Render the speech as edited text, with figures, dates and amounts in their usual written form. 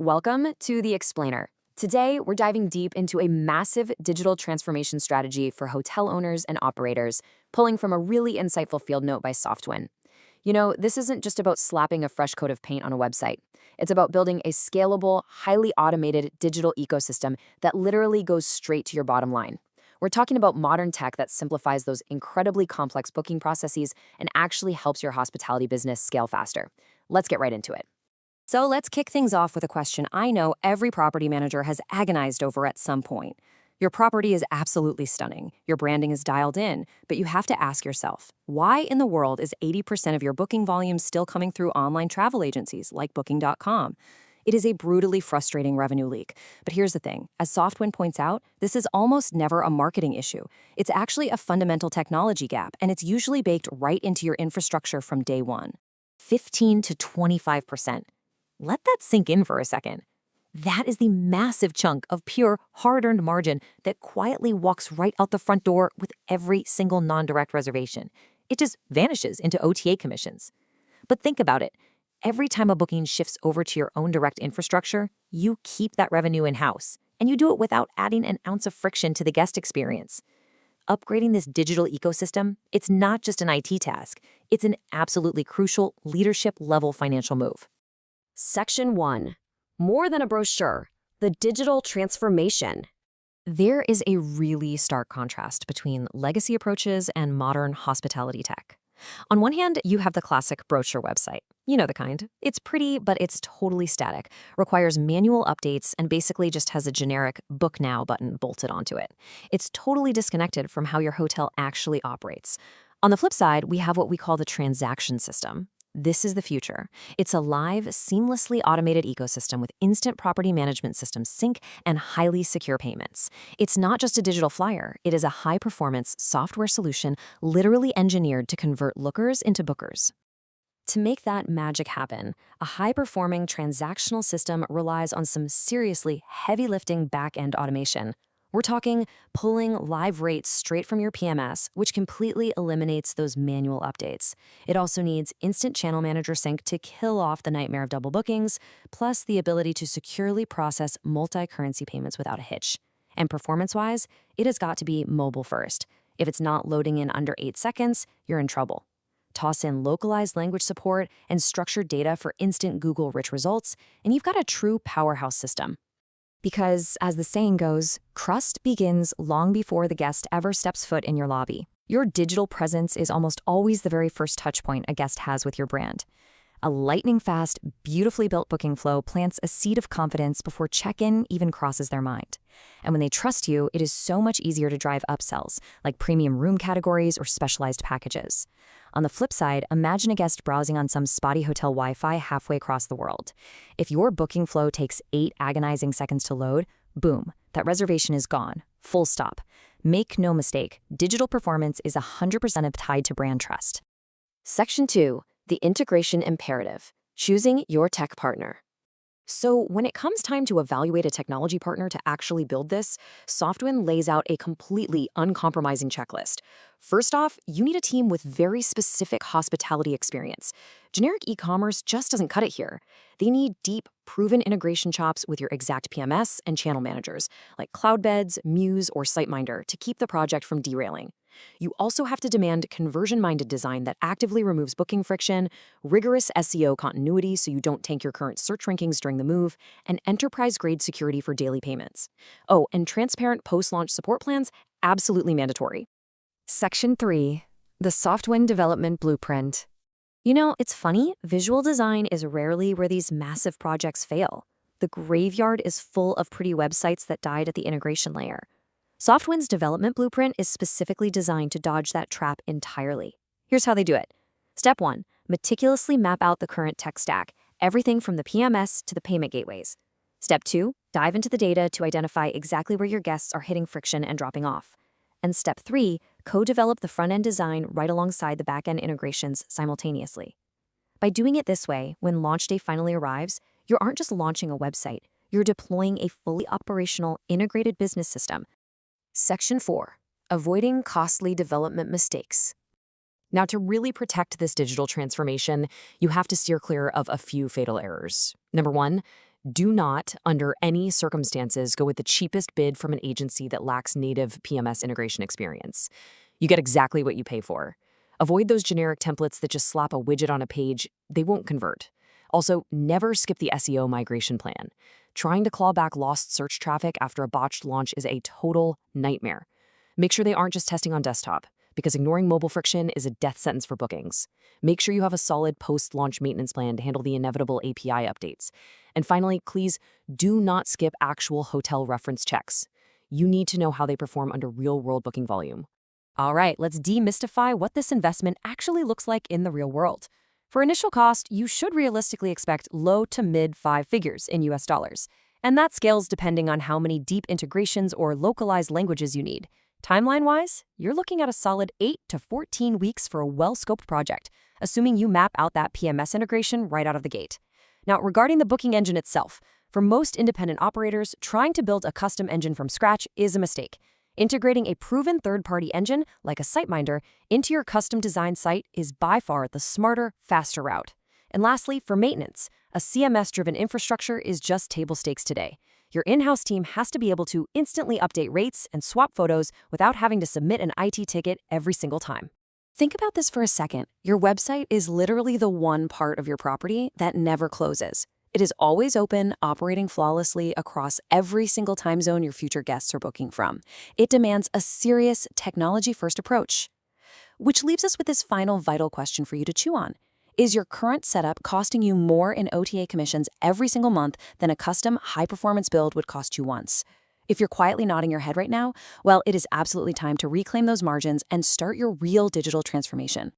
welcome to The Explainer. Today, we're diving deep into a massive digital transformation strategy for hotel owners and operators, pulling from a really insightful field note by Softwin. You know, this isn't just about slapping a fresh coat of paint on a website. It's about building a scalable, highly automated digital ecosystem that literally goes straight to your bottom line. We're talking about modern tech that simplifies those incredibly complex booking processes and actually helps your hospitality business scale faster. Let's get right into it. So let's kick things off with a question I know every property manager has agonized over at some point. Your property is absolutely stunning. Your branding is dialed in, but you have to ask yourself, why in the world is 80% of your booking volume still coming through online travel agencies like Booking.com? It is a brutally frustrating revenue leak. But here's the thing. As Softwin points out, this is almost never a marketing issue. It's actually a fundamental technology gap, and it's usually baked right into your infrastructure from day one. 15 to 25%. Let that sink in for a second. That is the massive chunk of pure, hard-earned margin that quietly walks right out the front door with every single non-direct reservation. It just vanishes into OTA commissions. But think about it. Every time a booking shifts over to your own direct infrastructure, you keep that revenue in-house, and you do it without adding an ounce of friction to the guest experience. Upgrading this digital ecosystem, it's not just an IT task. It's an absolutely crucial leadership-level financial move. Section 1. More than a brochure, the digital transformation. There is a really stark contrast between legacy approaches and modern hospitality tech. On one hand, you have the classic brochure website. You know the kind. It's pretty, but it's totally static, requires manual updates, and basically just has a generic Book Now button bolted onto it. It's totally disconnected from how your hotel actually operates. On the flip side, we have what we call the transaction system. This is the future. It's a live, seamlessly automated ecosystem with instant property management system sync and highly secure payments. It's not just a digital flyer. It is a high-performance software solution literally engineered to convert lookers into bookers. To make that magic happen, a high-performing transactional system relies on some seriously heavy-lifting back-end automation. We're talking pulling live rates straight from your PMS, which completely eliminates those manual updates. It also needs instant channel manager sync to kill off the nightmare of double bookings, plus the ability to securely process multi-currency payments without a hitch. And performance-wise, it has got to be mobile first. If it's not loading in under 8 seconds, you're in trouble. Toss in localized language support and structured data for instant Google-rich results, and you've got a true powerhouse system. Because, as the saying goes, trust begins long before the guest ever steps foot in your lobby. Your digital presence is almost always the very first touchpoint a guest has with your brand. A lightning-fast, beautifully built booking flow plants a seed of confidence before check-in even crosses their mind. And when they trust you, it is so much easier to drive upsells, like premium room categories or specialized packages. On the flip side, imagine a guest browsing on some spotty hotel Wi-Fi halfway across the world. If your booking flow takes 8 agonizing seconds to load, boom, that reservation is gone. Full stop. Make no mistake, digital performance is 100% tied to brand trust. Section 2. The integration imperative. Choosing your tech partner. So when it comes time to evaluate a technology partner to actually build this, Softwin lays out a completely uncompromising checklist. First off, you need a team with very specific hospitality experience. Generic e-commerce just doesn't cut it here. They need deep, proven integration chops with your exact PMS and channel managers, like Cloudbeds, Muse, or SiteMinder, to keep the project from derailing. You also have to demand conversion-minded design that actively removes booking friction, rigorous SEO continuity so you don't tank your current search rankings during the move, and enterprise-grade security for daily payments. Oh, and transparent post-launch support plans, absolutely mandatory. Section 3. The Softwin Development Blueprint. You know, it's funny, visual design is rarely where these massive projects fail. The graveyard is full of pretty websites that died at the integration layer. Softwin's development blueprint is specifically designed to dodge that trap entirely. Here's how they do it. Step 1. Meticulously map out the current tech stack, everything from the PMS to the payment gateways. Step 2. Dive into the data to identify exactly where your guests are hitting friction and dropping off. And Step 3. Co-develop the front-end design right alongside the back-end integrations simultaneously. By doing it this way, when launch day finally arrives, you aren't just launching a website, you're deploying a fully operational, integrated business system. Section 4. Avoiding costly development mistakes. Now, to really protect this digital transformation, you have to steer clear of a few fatal errors. Number 1, Do not, under any circumstances, go with the cheapest bid from an agency that lacks native PMS integration experience. You get exactly what you pay for. Avoid those generic templates that just slap a widget on a page. They won't convert. Also, never skip the SEO migration plan. Trying to claw back lost search traffic after a botched launch is a total nightmare. Make sure they aren't just testing on desktop, because ignoring mobile friction is a death sentence for bookings. Make sure you have a solid post-launch maintenance plan to handle the inevitable API updates. And finally, please do not skip actual hotel reference checks. You need to know how they perform under real-world booking volume. All right, let's demystify what this investment actually looks like in the real world. For initial cost, you should realistically expect low to mid five figures in US dollars. And that scales depending on how many deep integrations or localized languages you need. Timeline-wise, you're looking at a solid 8 to 14 weeks for a well-scoped project, assuming you map out that PMS integration right out of the gate. Now, regarding the booking engine itself, for most independent operators, trying to build a custom engine from scratch is a mistake. Integrating a proven third-party engine, like a SiteMinder, into your custom-designed site is by far the smarter, faster route. And lastly, for maintenance, a CMS-driven infrastructure is just table stakes today. Your in-house team has to be able to instantly update rates and swap photos without having to submit an IT ticket every single time. Think about this for a second. Your website is literally the one part of your property that never closes. It is always open, operating flawlessly across every single time zone your future guests are booking from. It demands a serious technology-first approach. Which leaves us with this final vital question for you to chew on. Is your current setup costing you more in OTA commissions every single month than a custom high-performance build would cost you once? If you're quietly nodding your head right now, well, it is absolutely time to reclaim those margins and start your real digital transformation.